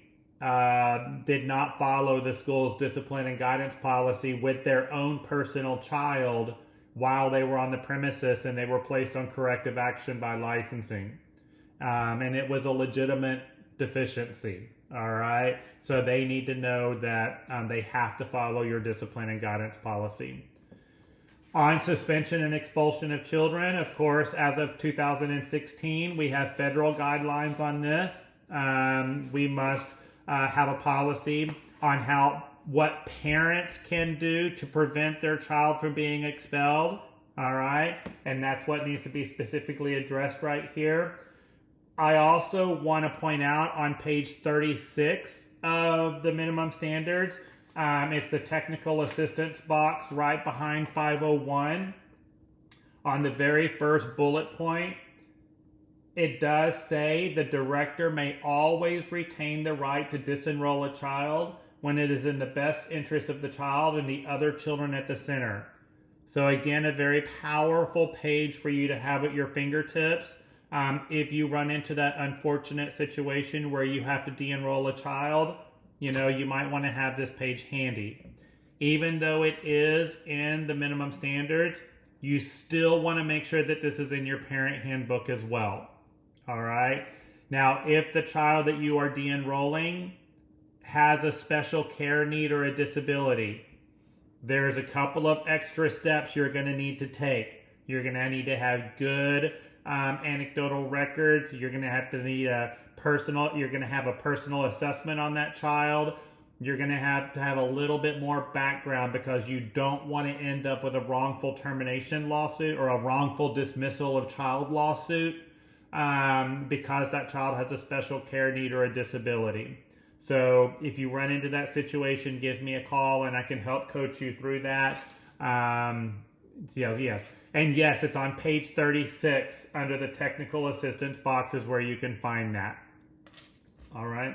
did not follow the school's discipline and guidance policy with their own personal child while they were on the premises, and they were placed on corrective action by licensing. And it was a legitimate deficiency. All right. So they need to know that they have to follow your discipline and guidance policy. On suspension and expulsion of children, of course, as of 2016, we have federal guidelines on this. We must have a policy on what parents can do to prevent their child from being expelled. All right. And that's what needs to be specifically addressed right here. I also want to point out on page 36 of the minimum standards, it's the technical assistance box right behind 501. On the very first bullet point, it does say the director may always retain the right to disenroll a child when it is in the best interest of the child and the other children at the center. So again, a very powerful page for you to have at your fingertips. If you run into that unfortunate situation where you have to de-enroll a child, you might want to have this page handy. Even though it is in the minimum standards, you still want to make sure that this is in your parent handbook as well. All right. Now, if the child that you are de-enrolling has a special care need or a disability, there's a couple of extra steps you're going to need to take. You're going to need to have good anecdotal records. You're going to have a personal assessment on that child. You're going to have a little bit more background because you don't want to end up with a wrongful termination lawsuit or a wrongful dismissal of child lawsuit because that child has a special care need or a disability. So if you run into that situation, give me a call and I can help coach you through that. Yes. And yes, it's on page 36 under the technical assistance boxes where you can find that. All right.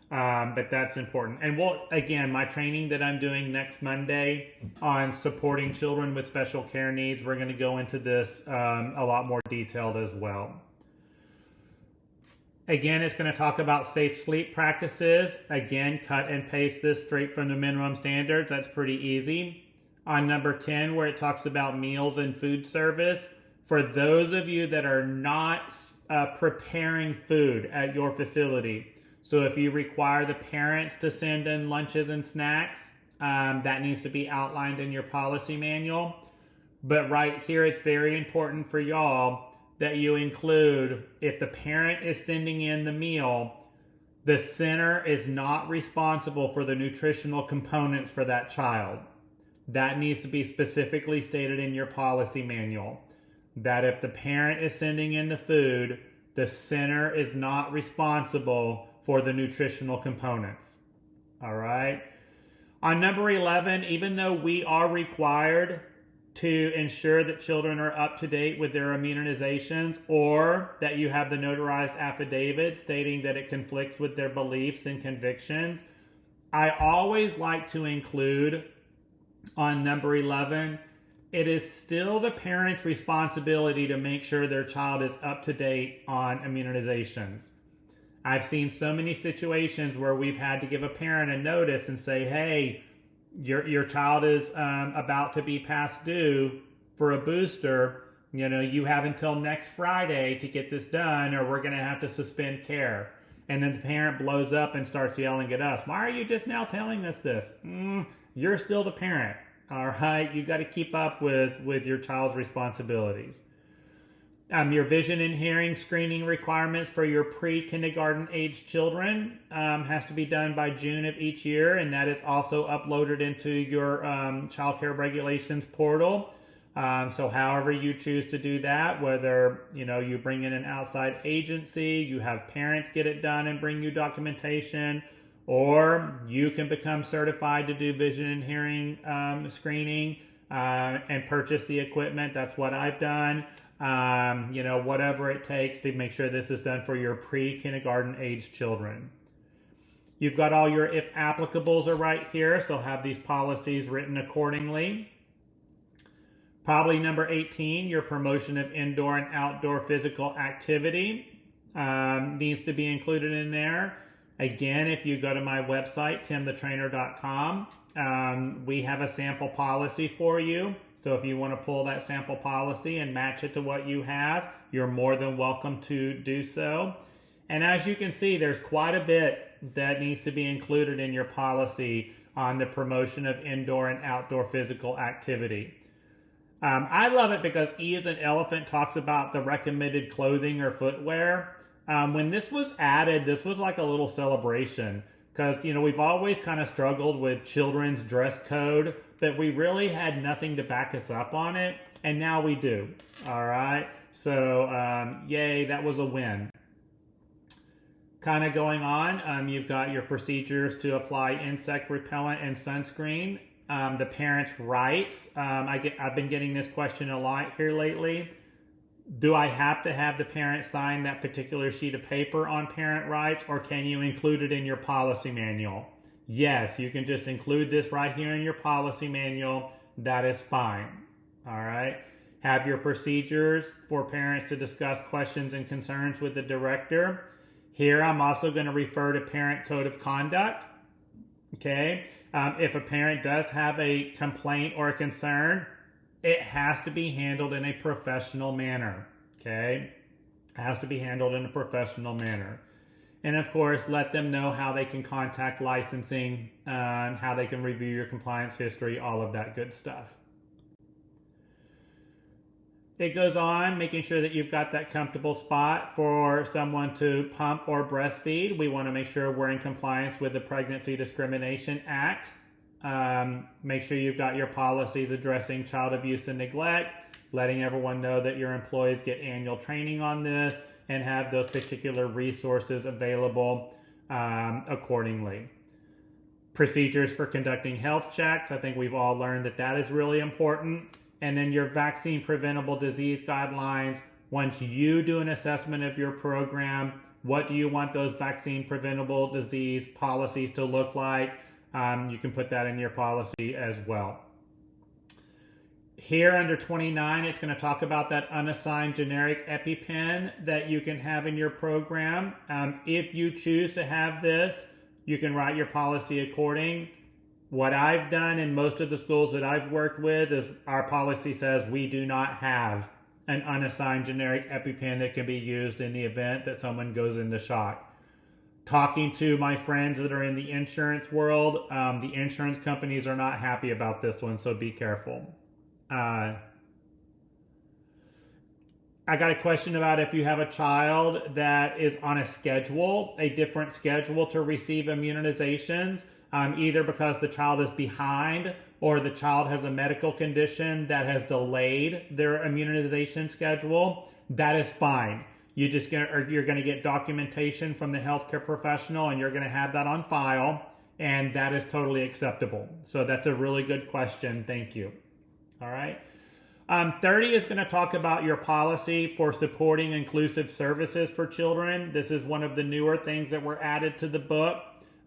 But that's important. And again, my training that I'm doing next Monday on supporting children with special care needs, we're going to go into this a lot more detailed as well. Again, it's going to talk about safe sleep practices. Again, cut and paste this straight from the minimum standards. That's pretty easy. On number 10, where it talks about meals and food service, for those of you that are not preparing food at your facility, so if you require the parents to send in lunches and snacks, that needs to be outlined in your policy manual. But right here, it's very important for y'all that you include, if the parent is sending in the meal, the center is not responsible for the nutritional components for that child. That needs to be specifically stated in your policy manual. That if the parent is sending in the food, the center is not responsible for the nutritional components. All right. On number 11, even though we are required to ensure that children are up to date with their immunizations, or that you have the notarized affidavit stating that it conflicts with their beliefs and convictions, I always like to include on number 11, it is still the parent's responsibility to make sure their child is up to date on immunizations. I've seen so many situations where we've had to give a parent a notice and say, hey, your child is about to be past due for a booster. You have until next Friday to get this done, or we're going to have to suspend care. And then the parent blows up and starts yelling at us. Why are you just now telling us this? You're still the parent. All right. You got to keep up with your child's responsibilities. Your vision and hearing screening requirements for your pre-kindergarten age children has to be done by June of each year, and that is also uploaded into your childcare regulations portal. So however you choose to do that, whether you bring in an outside agency, you have parents get it done and bring you documentation, or you can become certified to do vision and hearing screening and purchase the equipment. That's what I've done. Whatever it takes to make sure this is done for your pre-kindergarten age children. You've got all your if applicables are right here, so have these policies written accordingly. Probably number 18, your promotion of indoor and outdoor physical activity needs to be included in there. Again, if you go to my website, timthetrainer.com, we have a sample policy for you. So if you want to pull that sample policy and match it to what you have, you're more than welcome to do so. And as you can see, there's quite a bit that needs to be included in your policy on the promotion of indoor and outdoor physical activity. I love it because E as in elephant talks about the recommended clothing or footwear. When this was added, this was like a little celebration because, we've always kind of struggled with children's dress code, but we really had nothing to back us up on it. And now we do. All right. So, yay, that was a win. Kind of going on, you've got your procedures to apply insect repellent and sunscreen. The parent's rights. I've been getting this question a lot here lately. Do I have to have the parent sign that particular sheet of paper on parent rights, or can you include it in your policy manual? Yes, you can just include this right here in your policy manual. That is fine. All right. Have your procedures for parents to discuss questions and concerns with the director. Here, I'm also going to refer to Parent Code of Conduct. Okay. If a parent does have a complaint or a concern, it has to be handled in a professional manner. Okay. It has to be handled in a professional manner. And of course, let them know how they can contact licensing, how they can review your compliance history, all of that good stuff. It goes on, making sure that you've got that comfortable spot for someone to pump or breastfeed. We want to make sure we're in compliance with the Pregnancy Discrimination Act. Make sure you've got your policies addressing child abuse and neglect, letting everyone know that your employees get annual training on this, and have those particular resources available accordingly. Procedures for conducting health checks. I think we've all learned that that is really important. And then your vaccine preventable disease guidelines. Once you do an assessment of your program, what do you want those vaccine preventable disease policies to look like? You can put that in your policy as well. Here under 29, it's going to talk about that unassigned generic EpiPen that you can have in your program. If you choose to have this, you can write your policy according. What I've done in most of the schools that I've worked with is our policy says we do not have an unassigned generic EpiPen that can be used in the event that someone goes into shock. Talking to my friends that are in the insurance world, the insurance companies are not happy about this one, so be careful. I got a question about if you have a child that is on a schedule, a different schedule to receive immunizations, either because the child is behind or the child has a medical condition that has delayed their immunization schedule. That is fine. You're going to get documentation from the healthcare professional, and you're going to have that on file, and that is totally acceptable. So that's a really good question. Thank you. All right. 30 is going to talk about your policy for supporting inclusive services for children. This is one of the newer things that were added to the book.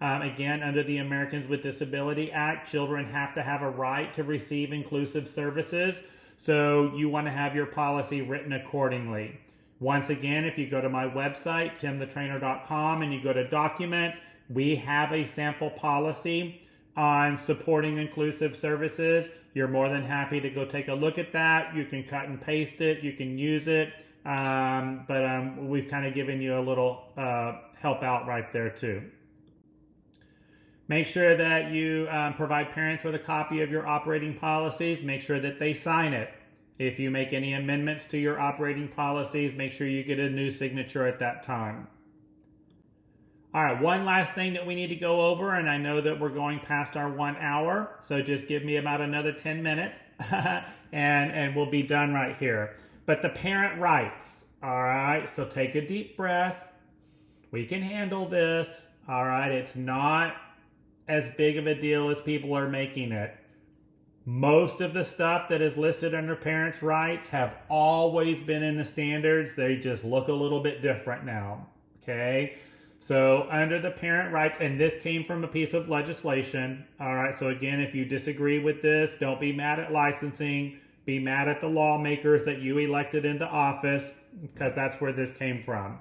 Again, under the Americans with Disability Act, children have to have a right to receive inclusive services. So you want to have your policy written accordingly. Once again, if you go to my website, timthetrainer.com, and you go to documents, we have a sample policy on supporting inclusive services. You're more than happy to go take a look at that. You can cut and paste it. You can use it. But we've kind of given you a little help out right there too. Make sure that you provide parents with a copy of your operating policies. Make sure that they sign it. If you make any amendments to your operating policies, make sure you get a new signature at that time. All right, one last thing that we need to go over, and I know that we're going past our 1 hour, so just give me about another 10 minutes, and we'll be done right here. But the parent rights, all right, so take a deep breath. We can handle this, all right? It's not as big of a deal as people are making it. Most of the stuff that is listed under parents' rights have always been in the standards. They just look a little bit different now, okay? So under the parent rights, and this came from a piece of legislation, all right? So again, if you disagree with this, don't be mad at licensing. Be mad at the lawmakers that you elected into office, because that's where this came from.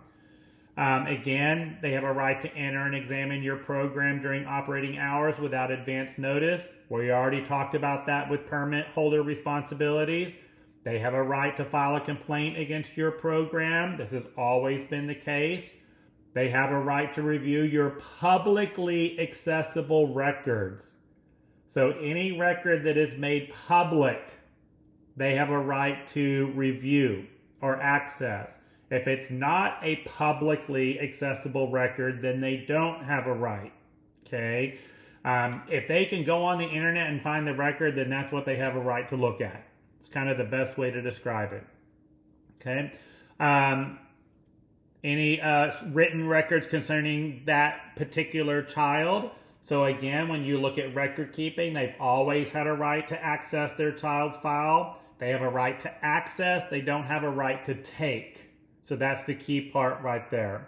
Again, they have a right to enter and examine your program during operating hours without advance notice. We already talked about that with permit holder responsibilities. They have a right to file a complaint against your program. This has always been the case. They have a right to review your publicly accessible records. So any record that is made public, they have a right to review or access. If it's not a publicly accessible record, then they don't have a right, okay? If they can go on the internet and find the record, then that's what they have a right to look at. It's kind of the best way to describe it, okay? Any written records concerning that particular child. So again, when you look at record keeping, they've always had a right to access their child's file. They have a right to access. They don't have a right to take. So that's the key part right there.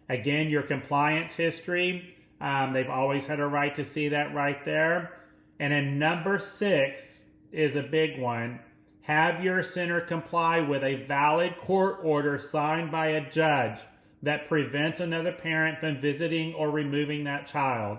Again, your compliance history, they've always had a right to see that right there. And then number 6 is a big one. Have your center comply with a valid court order signed by a judge that prevents another parent from visiting or removing that child.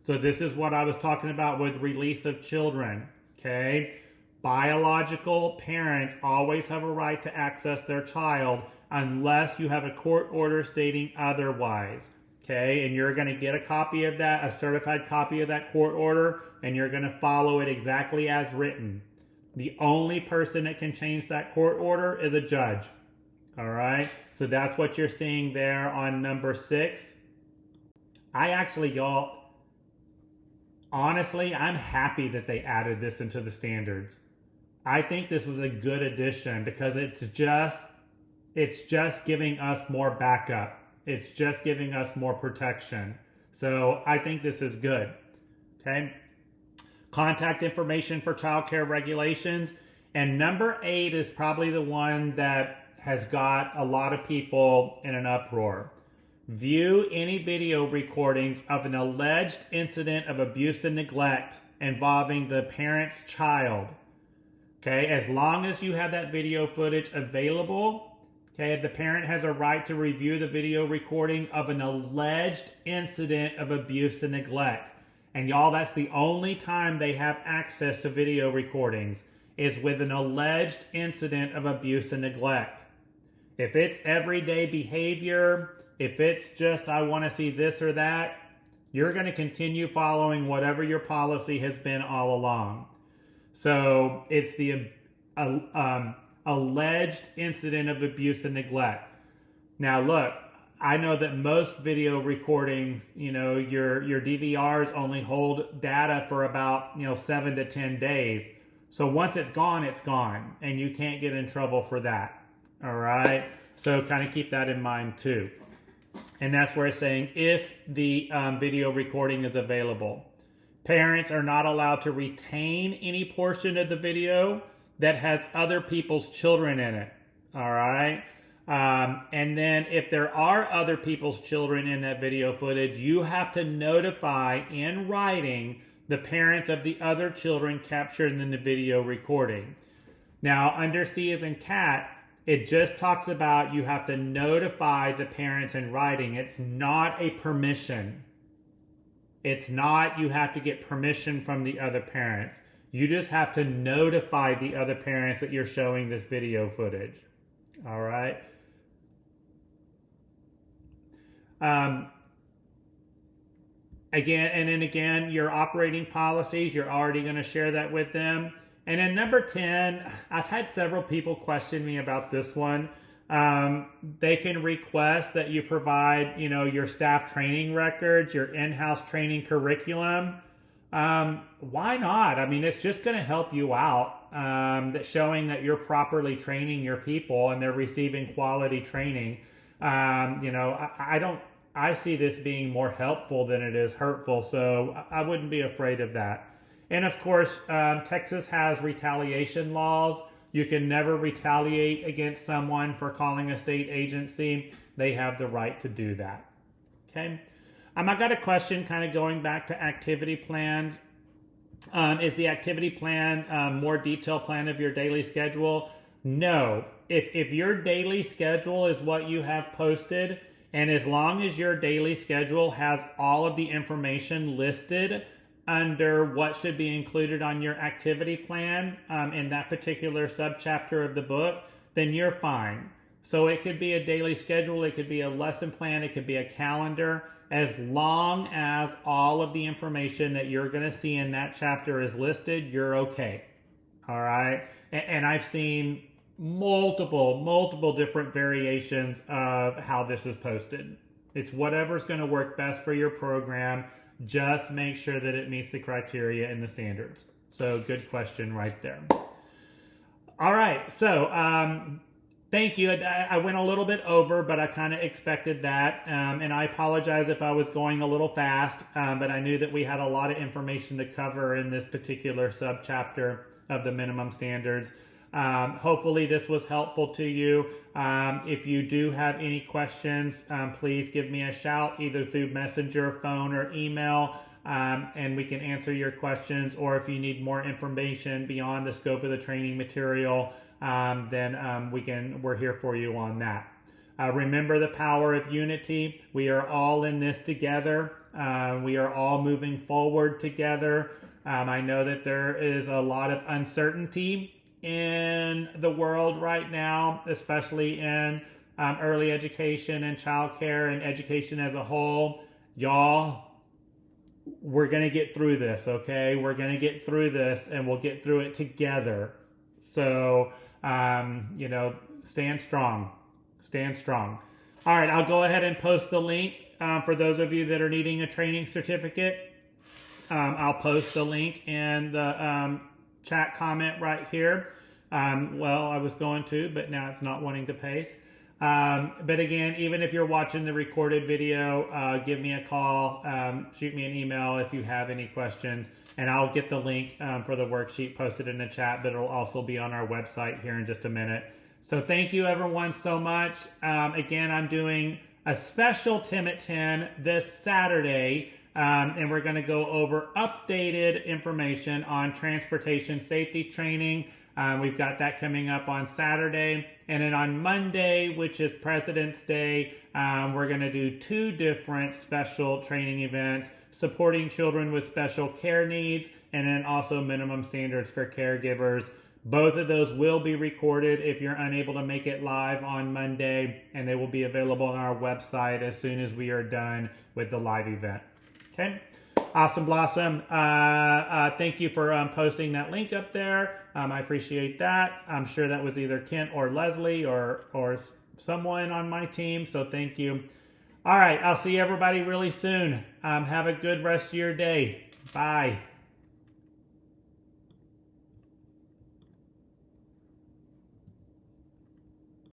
So this is what I was talking about with release of children, okay? Biological parents always have a right to access their child unless you have a court order stating otherwise, okay? And you're going to get a copy of that, a certified copy of that court order, and you're going to follow it exactly as written. The only person that can change that court order is a judge, all right? So that's what you're seeing there on number 6. Honestly, I'm happy that they added this into the standards. I think this was a good addition because it's just giving us more backup. It's just giving us more protection. So I think this is good, okay? Contact information for child care regulations. And number 8 is probably the one that has got a lot of people in an uproar. View any video recordings of an alleged incident of abuse and neglect involving the parent's child. Okay, as long as you have that video footage available, okay, the parent has a right to review the video recording of an alleged incident of abuse and neglect. And y'all, that's the only time they have access to video recordings is with an alleged incident of abuse and neglect. If it's everyday behavior, if it's just, I want to see this or that, you're going to continue following whatever your policy has been all along. So it's the alleged incident of abuse and neglect. Now look, I know that most video recordings, your DVRs only hold data for about 7 to 10 days. So once it's gone, and you can't get in trouble for that. All right. So kind of keep that in mind too. And that's where it's saying if the video recording is available. Parents are not allowed to retain any portion of the video that has other people's children in it. All right. And then if there are other people's children in that video footage, you have to notify in writing the parents of the other children captured in the video recording. Now, under C as in cat, it just talks about you have to notify the parents in writing. It's not a permission. It's not you have to get permission from the other parents. You just have to notify the other parents that you're showing this video footage. All right. Again, your operating policies, you're already going to share that with them. And then number 10, I've had several people question me about this one. They can request that you provide, your staff training records, your in-house training curriculum. Why not? I mean, it's just going to help you out, showing that you're properly training your people and they're receiving quality training. I see this being more helpful than it is hurtful, so I wouldn't be afraid of that. And of course, Texas has retaliation laws. You can never retaliate against someone for calling a state agency. They have the right to do that. Okay. I got a question kind of going back to activity plans. Is the activity plan more detailed plan of your daily schedule? No. If your daily schedule is what you have posted And as long as your daily schedule has all of the information listed under what should be included on your activity plan in that particular subchapter of the book, then you're fine. So it could be a daily schedule, it could be a lesson plan, it could be a calendar. As long as all of the information that you're going to see in that chapter is listed, you're okay. All right. And I've seen multiple different variations of how this is posted. It's whatever's going to work best for your program. Just make sure that it meets the criteria and the standards. So good question right there. All right. So thank you. I went a little bit over, but I kind of expected that. And I apologize if I was going a little fast, but I knew that we had a lot of information to cover in this particular subchapter of the minimum standards. Hopefully this was helpful to you. If you do have any questions, please give me a shout either through Messenger, phone, or email, and we can answer your questions. Or if you need more information beyond the scope of the training material, then we're here for you on that. Remember the power of unity. We are all in this together. We are all moving forward together. I know that there is a lot of uncertainty in the world right now, especially in early education and childcare and education as a whole. Y'all, we're going to get through this, okay? We're going to get through this, and we'll get through it together. So, stand strong. Stand strong. All right, I'll go ahead and post the link for those of you that are needing a training certificate. I'll post the link in the chat comment right here. I was going to, but now it's not wanting to paste. But again, even if you're watching the recorded video, give me a call, shoot me an email if you have any questions, and I'll get the link for the worksheet posted in the chat, but it'll also be on our website here in just a minute. So thank you everyone so much. Again, I'm doing a special Tim at 10 this Saturday, and we're going to go over updated information on transportation safety training. We've got that coming up on Saturday. And then on Monday, which is President's Day, we're going to do 2 different special training events, supporting children with special care needs, and then also minimum standards for caregivers. Both of those will be recorded if you're unable to make it live on Monday, and they will be available on our website as soon as we are done with the live event. Okay? Awesome Blossom. Thank you for posting that link up there. I appreciate that. I'm sure that was either Kent or Leslie or someone on my team, so thank you. All right, I'll see everybody really soon. Have a good rest of your day. Bye.